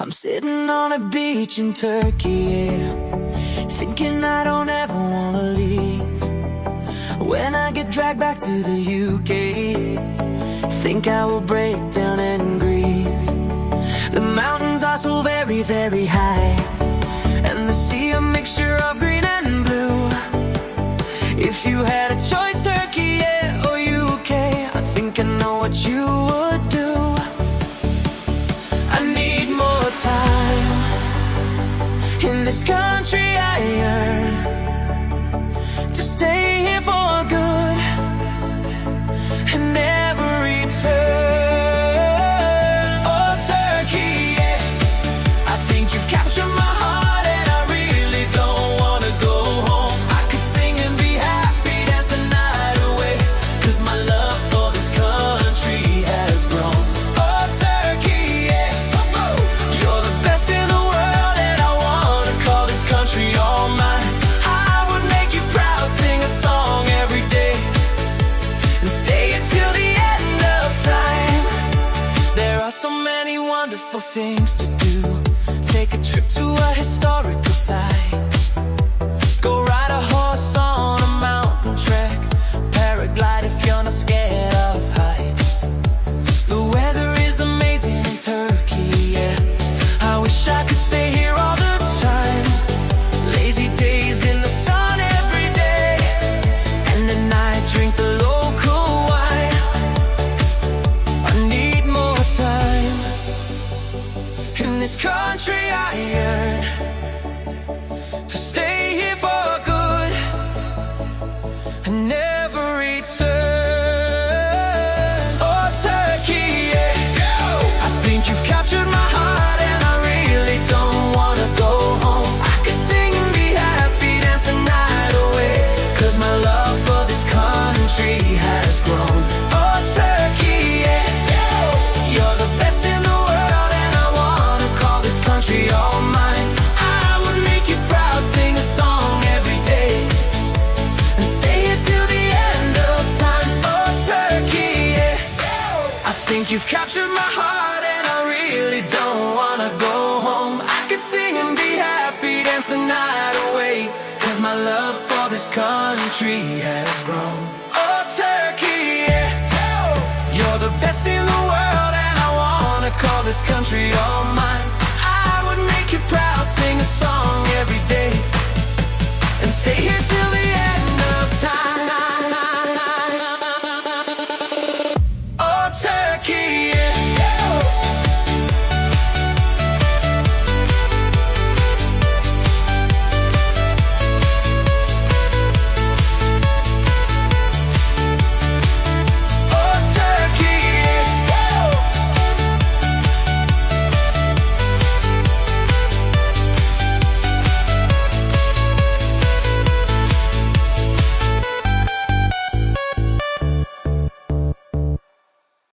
I'm sitting on a beach in Turkey, yeah, thinking I don't ever wanna leave. When I get dragged back to the UK, think I will break down and grieve. The mountains are so very, very high, and the sea a mixture of green and blue. If you had a choice, Turkey, yeah, or UK, I think I know what you would do. I need more time in this country I yearn to stay here for good and never return. Oh, Turkey, yeah, I think you've captured my heart, and I really don't wanna go home. I could sing and be happy, dance the night away, 'cause my love for this country has grown. Oh, Turkey, yeah, you're the best in the world, and I wanna call this country all mine. I would make you proud, sing a song every day, and stay until the end of time. There are so many wonderful things to do. Take a trip to a historical site, go ride a horse on a mountain trek, paraglide if you're not scared of heights. The weather is amazing in Turkey, yeah, I wish I could stay here all the time. Lazy days in the sun every day, and then I drink the local wine. I need more time in this country I yearn to stay here for good and never return. Oh, Turkey, yeah, I think you've captured my heart, and I really don't wanna go home. I could sing and be happy, dance the night away, 'cause my love for this country has grown. Oh, Turkey, yeah, you're the best in the world, and I wanna call this country all mine. I would make you proud, sing a song every day, and stay here till the end of time. Oh, Turkey, yeah, I think you've captured my heart, and I really don't wanna go home. I could sing and be happy, dance the night away, 'cause my love for this country has grown. Oh, Turkey, yeah, you're the best in the world, and I wanna call this country all mine.